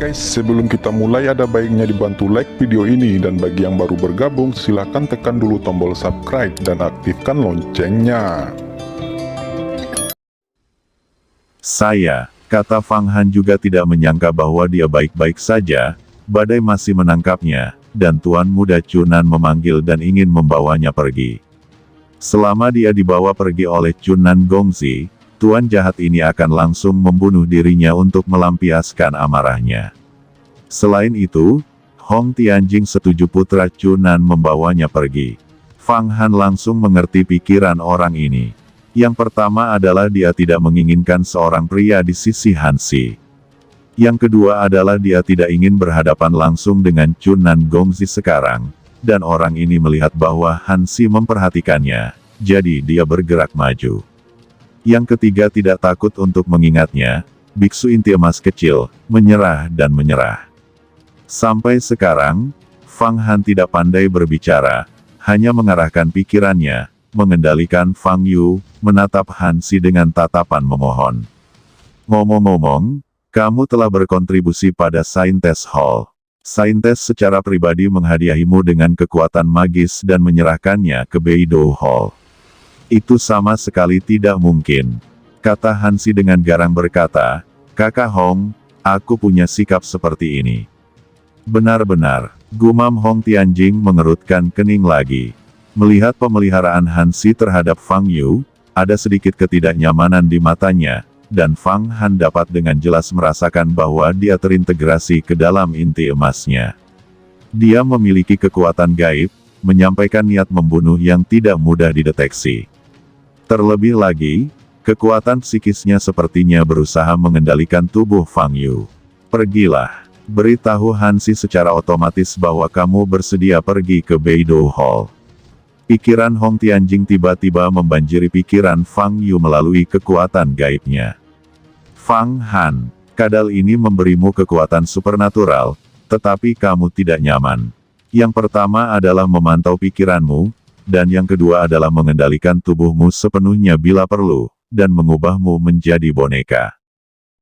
guys, sebelum kita mulai ada baiknya dibantu like video ini, dan bagi yang baru bergabung silahkan tekan dulu tombol subscribe dan aktifkan loncengnya. Kata Fang Han juga tidak menyangka bahwa dia baik-baik saja. Badai masih menangkapnya, dan Tuan Muda Chunan memanggil dan ingin membawanya pergi. Selama dia dibawa pergi oleh Chunan Gongzi, Tuan jahat ini akan langsung membunuh dirinya untuk melampiaskan amarahnya. Selain itu, Hong Tianjing setuju putra Chunan membawanya pergi. Fang Han langsung mengerti pikiran orang ini. Yang pertama adalah dia tidak menginginkan seorang pria di sisi Hansi. Yang kedua adalah dia tidak ingin berhadapan langsung dengan Chunan Gongzi sekarang, dan orang ini melihat bahwa Hansi memperhatikannya, jadi dia bergerak maju. Yang ketiga tidak takut untuk mengingatnya, biksu inti emas kecil, menyerah dan menyerah. Sampai sekarang, Fang Han tidak pandai berbicara, hanya mengarahkan pikirannya, mengendalikan Fang Yu, menatap Hansi dengan tatapan memohon. Ngomong-ngomong, kamu telah berkontribusi pada Saintes Hall. Saintes secara pribadi menghadiahimu dengan kekuatan magis dan menyerahkannya ke Beidou Hall. Itu sama sekali tidak mungkin. Kata Hansi dengan garang berkata, Kakak Hong, aku punya sikap seperti ini. Benar-benar, gumam Hong Tianjing mengerutkan kening lagi. Melihat pemeliharaan Hansi terhadap Fang Yu, ada sedikit ketidaknyamanan di matanya, dan Fang Han dapat dengan jelas merasakan bahwa dia terintegrasi ke dalam inti emasnya. Dia memiliki kekuatan gaib, menyampaikan niat membunuh yang tidak mudah dideteksi. Terlebih lagi, kekuatan psikisnya sepertinya berusaha mengendalikan tubuh Fang Yu. Pergilah, beritahu Hansi secara otomatis bahwa kamu bersedia pergi ke Beidou Hall. Pikiran Hong Tianjing tiba-tiba membanjiri pikiran Fang Yu melalui kekuatan gaibnya. Fang Han, kadal ini memberimu kekuatan supernatural, tetapi kamu tidak nyaman. Yang pertama adalah memantau pikiranmu, dan yang kedua adalah mengendalikan tubuhmu sepenuhnya bila perlu, dan mengubahmu menjadi boneka.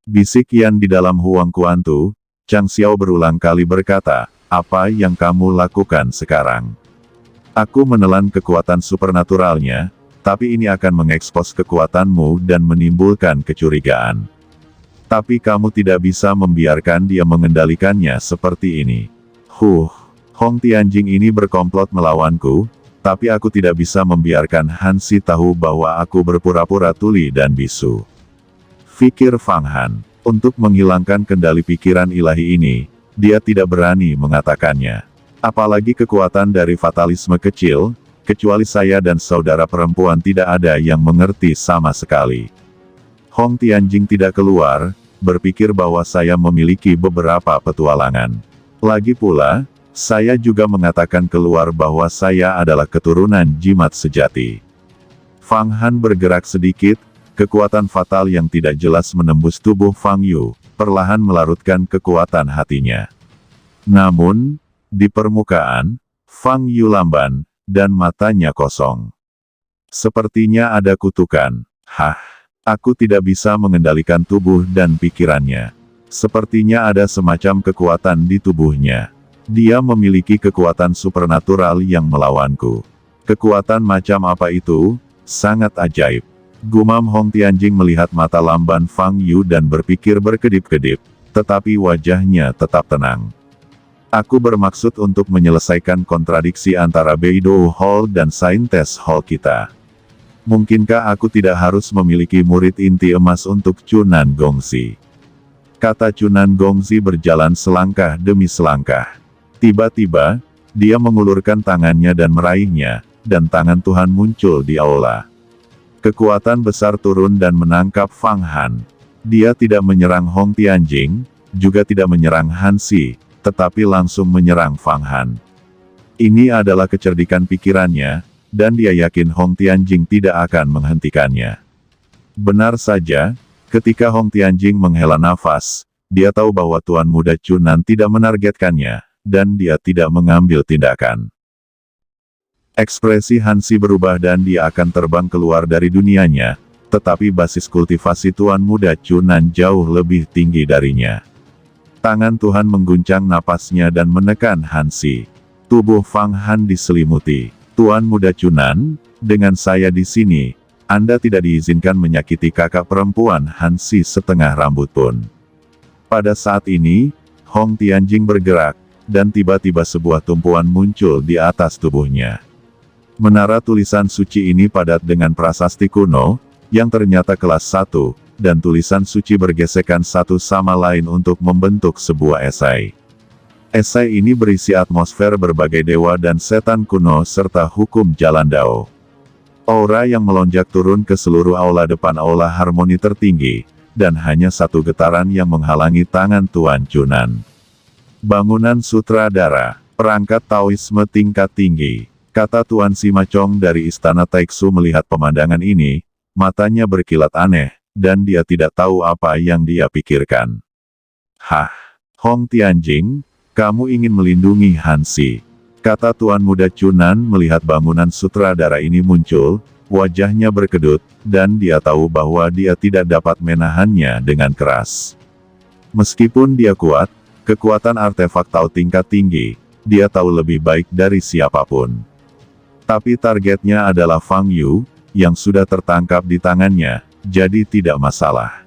Bisik Yan di dalam Huang Kuantu, Chang Xiao berulang kali berkata, apa yang kamu lakukan sekarang? Aku menelan kekuatan supernaturalnya, tapi ini akan mengekspos kekuatanmu dan menimbulkan kecurigaan. Tapi kamu tidak bisa membiarkan dia mengendalikannya seperti ini. Hong Tianjing ini berkomplot melawanku, tapi aku tidak bisa membiarkan Hansi tahu bahwa aku berpura-pura tuli dan bisu. Fikir Fang Han, untuk menghilangkan kendali pikiran ilahi ini, dia tidak berani mengatakannya. Apalagi kekuatan dari fatalisme kecil, kecuali saya dan saudara perempuan tidak ada yang mengerti sama sekali. Hong Tianjing tidak keluar, berpikir bahwa saya memiliki beberapa petualangan. Lagi pula, saya juga mengatakan keluar bahwa saya adalah keturunan jimat sejati. Fang Han bergerak sedikit, kekuatan fatal yang tidak jelas menembus tubuh Fang Yu, perlahan melarutkan kekuatan hatinya. Namun, di permukaan, Fang Yu lamban, dan matanya kosong. Sepertinya ada kutukan. Aku tidak bisa mengendalikan tubuh dan pikirannya. Sepertinya ada semacam kekuatan di tubuhnya. Dia memiliki kekuatan supernatural yang melawanku. Kekuatan macam apa itu? Sangat ajaib. Gumam Hong Tianjing melihat mata lamban Fang Yu dan berpikir berkedip-kedip, tetapi wajahnya tetap tenang. Aku bermaksud untuk menyelesaikan kontradiksi antara Beidou Hall dan Saintes Hall kita. Mungkinkah aku tidak harus memiliki murid inti emas untuk Chunan Gongzi? Kata Chunan Gongzi berjalan selangkah demi selangkah. Tiba-tiba, dia mengulurkan tangannya dan meraihnya, dan tangan Tuhan muncul di aula. Kekuatan besar turun dan menangkap Fang Han. Dia tidak menyerang Hong Tianjing, juga tidak menyerang Hansi, tetapi langsung menyerang Fang Han. Ini adalah kecerdikan pikirannya, dan dia yakin Hong Tianjing tidak akan menghentikannya. Benar saja, ketika Hong Tianjing menghela nafas, dia tahu bahwa Tuan Muda Chunan tidak menargetkannya, dan dia tidak mengambil tindakan. Ekspresi Hansi berubah dan dia akan terbang keluar dari dunianya, tetapi basis kultivasi Tuan Muda Chunan jauh lebih tinggi darinya. Tangan Tuan mengguncang napasnya dan menekan Hansi. Tubuh Fang Han diselimuti. Tuan Muda Chunan, dengan saya di sini, Anda tidak diizinkan menyakiti kakak perempuan Hansi setengah rambut pun. Pada saat ini, Hong Tianjing bergerak, dan tiba-tiba sebuah tumpuan muncul di atas tubuhnya. Menara tulisan suci ini padat dengan prasasti kuno, yang ternyata kelas 1, dan tulisan suci bergesekan satu sama lain untuk membentuk sebuah esai. Esai ini berisi atmosfer berbagai dewa dan setan kuno serta hukum jalan Dao. Aura yang melonjak turun ke seluruh aula depan aula harmoni tertinggi, dan hanya satu getaran yang menghalangi tangan Tuan Chunan. Bangunan sutradara, perangkat Taoisme tingkat tinggi, kata Tuan Simacong dari Istana Taiksu melihat pemandangan ini, matanya berkilat aneh, dan dia tidak tahu apa yang dia pikirkan. Hah, Hong Tianjing, kamu ingin melindungi Hansi, kata Tuan Muda Chunan melihat bangunan sutradara ini muncul, wajahnya berkedut, dan dia tahu bahwa dia tidak dapat menahannya dengan keras. Meskipun dia kuat, kekuatan artefak Tao tingkat tinggi, dia tahu lebih baik dari siapapun. Tapi targetnya adalah Fang Yu, yang sudah tertangkap di tangannya, jadi tidak masalah.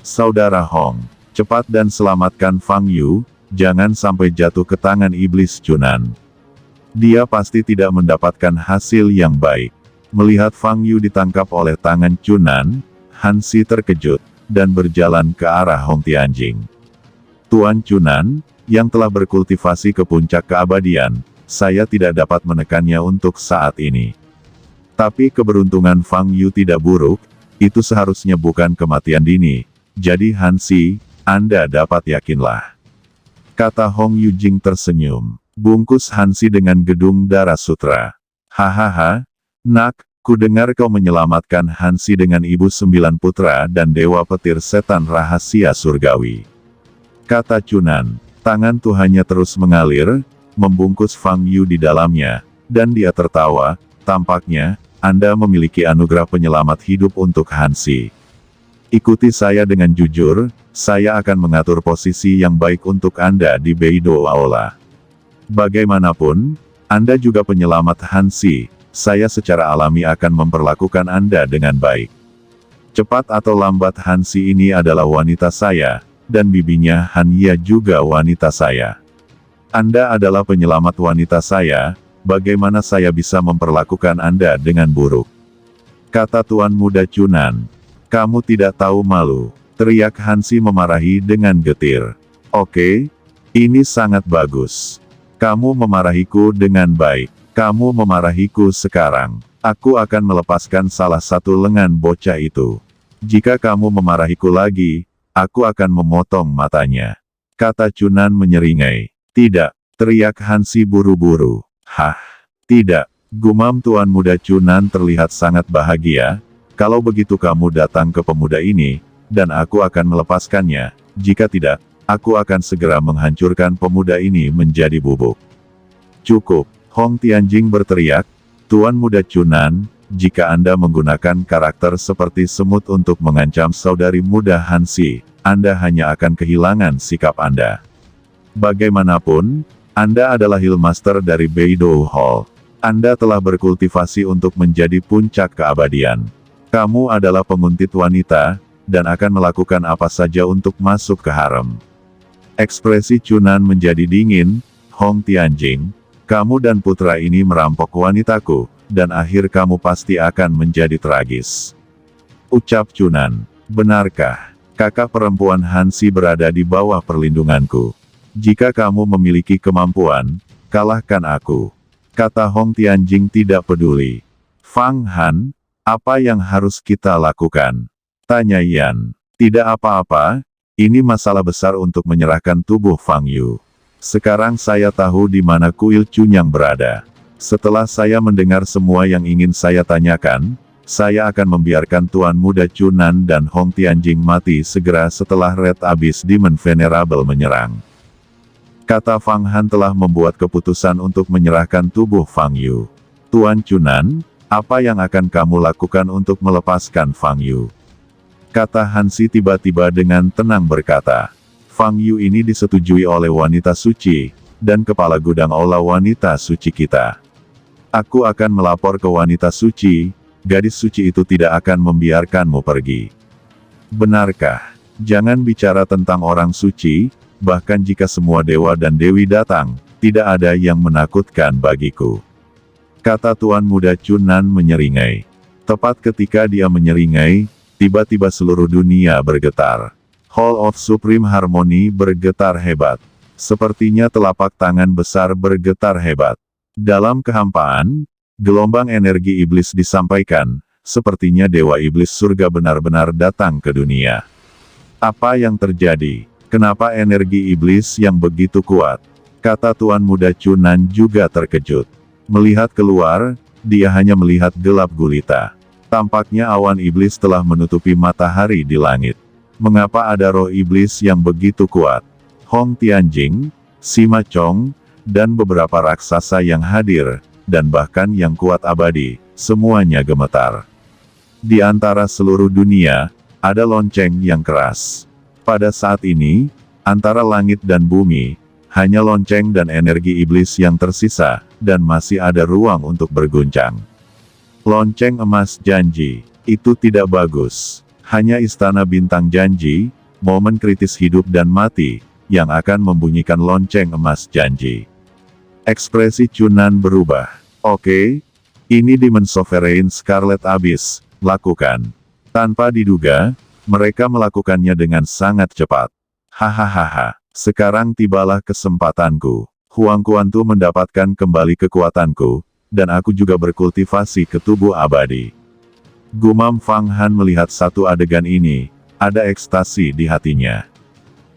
Saudara Hong, cepat dan selamatkan Fang Yu, jangan sampai jatuh ke tangan iblis Chunan. Dia pasti tidak mendapatkan hasil yang baik. Melihat Fang Yu ditangkap oleh tangan Chunan, Hansi terkejut, dan berjalan ke arah Hong Tianjing. Tuan Chunan, yang telah berkultivasi ke puncak keabadian, saya tidak dapat menekannya untuk saat ini. Tapi keberuntungan Fang Yu tidak buruk, itu seharusnya bukan kematian dini. Jadi Hansi, Anda dapat yakinlah. Kata Hong Yujing tersenyum. Bungkus Hansi dengan gedung darah sutra. Hahaha, nak, ku dengar kau menyelamatkan Hansi dengan ibu 9 putra dan dewa petir setan rahasia surgawi. Kata Chunan, tangan Tuhannya terus mengalir, membungkus Fang Yu di dalamnya, dan dia tertawa, tampaknya, Anda memiliki anugerah penyelamat hidup untuk Hansi. Ikuti saya dengan jujur, saya akan mengatur posisi yang baik untuk Anda di Beidou Aula. Bagaimanapun, Anda juga penyelamat Hansi, saya secara alami akan memperlakukan Anda dengan baik. Cepat atau lambat Hansi ini adalah wanita saya, dan bibinya Han Ye juga wanita saya. Anda adalah penyelamat wanita saya, bagaimana saya bisa memperlakukan Anda dengan buruk? Kata Tuan Muda Chunan. Kamu tidak tahu malu, teriak Hansi memarahi dengan getir. Oke, ini sangat bagus. Kamu memarahiku dengan baik. Kamu memarahiku sekarang. Aku akan melepaskan salah satu lengan bocah itu. Jika kamu memarahiku lagi, aku akan memotong matanya. Kata Chunan menyeringai. Tidak, teriak Hansi buru-buru. Hah, tidak, gumam Tuan Muda Chunan terlihat sangat bahagia. Kalau begitu kamu datang ke pemuda ini, dan aku akan melepaskannya. Jika tidak, aku akan segera menghancurkan pemuda ini menjadi bubuk. Cukup, Hong Tianjing berteriak. Tuan Muda Chunan, jika Anda menggunakan karakter seperti semut untuk mengancam saudari muda Hansi, Anda hanya akan kehilangan sikap Anda. Bagaimanapun, Anda adalah Hillmaster dari Beidou Hall. Anda telah berkultivasi untuk menjadi puncak keabadian. Kamu adalah penguntit wanita, dan akan melakukan apa saja untuk masuk ke harem. Ekspresi Chunan menjadi dingin. Hong Tianjing, kamu dan putra ini merampok wanitaku, dan akhir kamu pasti akan menjadi tragis. Ucap Chunan, benarkah, kakak perempuan Hansi berada di bawah perlindunganku? Jika kamu memiliki kemampuan, kalahkan aku. Kata Hong Tianjing tidak peduli. Fang Han, apa yang harus kita lakukan? Tanya Yan. Tidak apa-apa, ini masalah besar untuk menyerahkan tubuh Fang Yu. Sekarang saya tahu di mana kuil Chunyang berada. Setelah saya mendengar semua yang ingin saya tanyakan, saya akan membiarkan Tuan Muda Chunan dan Hong Tianjing mati segera setelah Red Abyss Demon Venerable menyerang. Kata Fang Han telah membuat keputusan untuk menyerahkan tubuh Fang Yu. Tuan Chunan, apa yang akan kamu lakukan untuk melepaskan Fang Yu? Kata Hansi tiba-tiba dengan tenang berkata. Fang Yu ini disetujui oleh wanita suci, dan kepala gudang aula wanita suci kita. Aku akan melapor ke wanita suci, gadis suci itu tidak akan membiarkanmu pergi. Benarkah? Jangan bicara tentang orang suci, bahkan jika semua dewa dan dewi datang, tidak ada yang menakutkan bagiku. Kata Tuan Muda Chunan menyeringai. Tepat ketika dia menyeringai, tiba-tiba seluruh dunia bergetar. Hall of Supreme Harmony bergetar hebat. Sepertinya telapak tangan besar bergetar hebat. Dalam kehampaan, gelombang energi iblis disampaikan, sepertinya dewa iblis surga benar-benar datang ke dunia. Apa yang terjadi? Kenapa energi iblis yang begitu kuat? Kata Tuan Muda Chunan juga terkejut. Melihat keluar, dia hanya melihat gelap gulita. Tampaknya awan iblis telah menutupi matahari di langit. Mengapa ada roh iblis yang begitu kuat? Hong Tianjing, Sima Chong, dan beberapa raksasa yang hadir, dan bahkan yang kuat abadi, semuanya gemetar. Di antara seluruh dunia, ada lonceng yang keras. Pada saat ini, antara langit dan bumi, hanya lonceng dan energi iblis yang tersisa, dan masih ada ruang untuk berguncang. Lonceng emas janji, itu tidak bagus. Hanya istana bintang janji, momen kritis hidup dan mati, yang akan membunyikan lonceng emas janji. Ekspresi Chunan berubah. Oke, ini Demon Sovereign Scarlet Abyss, lakukan. Tanpa diduga, mereka melakukannya dengan sangat cepat. Hahaha, sekarang tibalah kesempatanku. Huang Kuantu mendapatkan kembali kekuatanku, dan aku juga berkultivasi ke tubuh abadi. Gumam Fang Han melihat satu adegan ini, ada ekstasi di hatinya.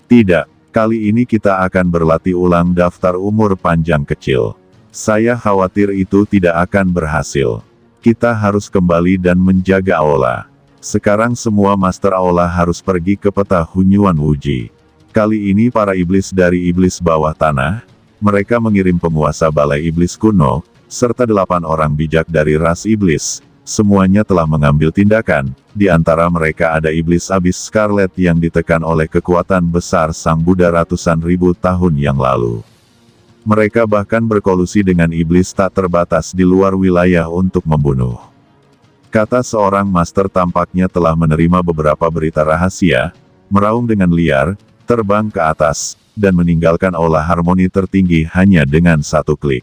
Tidak, kali ini kita akan berlatih ulang daftar umur panjang kecil. Saya khawatir itu tidak akan berhasil. Kita harus kembali dan menjaga aula. Sekarang semua Master Aula harus pergi ke peta Hunyuan Wuji. Kali ini para iblis dari iblis bawah tanah, mereka mengirim penguasa balai iblis kuno, serta 8 orang bijak dari ras iblis. Semuanya telah mengambil tindakan, di antara mereka ada iblis abis Scarlet yang ditekan oleh kekuatan besar Sang Buddha ratusan ribu tahun yang lalu. Mereka bahkan berkolusi dengan iblis tak terbatas di luar wilayah untuk membunuh. Kata seorang master tampaknya telah menerima beberapa berita rahasia, meraung dengan liar, terbang ke atas, dan meninggalkan aula harmoni tertinggi hanya dengan satu klik.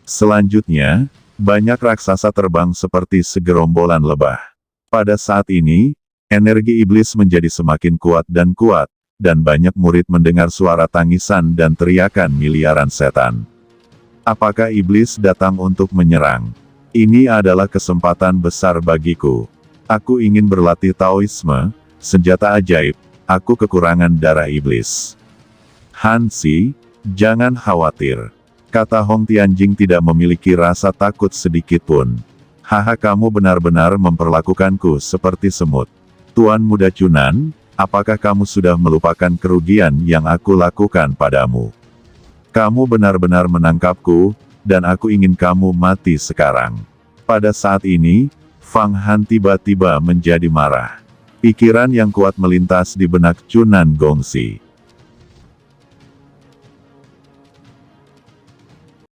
Selanjutnya, banyak raksasa terbang seperti segerombolan lebah. Pada saat ini, energi iblis menjadi semakin kuat, dan banyak murid mendengar suara tangisan dan teriakan miliaran setan. Apakah iblis datang untuk menyerang? Ini adalah kesempatan besar bagiku. Aku ingin berlatih Taoisme, senjata ajaib, aku kekurangan darah iblis. Hansi, jangan khawatir. Kata Hong Tianjing tidak memiliki rasa takut sedikitpun. Haha, kamu benar-benar memperlakukanku seperti semut. Tuan Muda Chunan, apakah kamu sudah melupakan kerugian yang aku lakukan padamu? Kamu benar-benar menangkapku, dan aku ingin kamu mati sekarang. Pada saat ini, Fang Han tiba-tiba menjadi marah. Pikiran yang kuat melintas di benak Chunan Gongxi.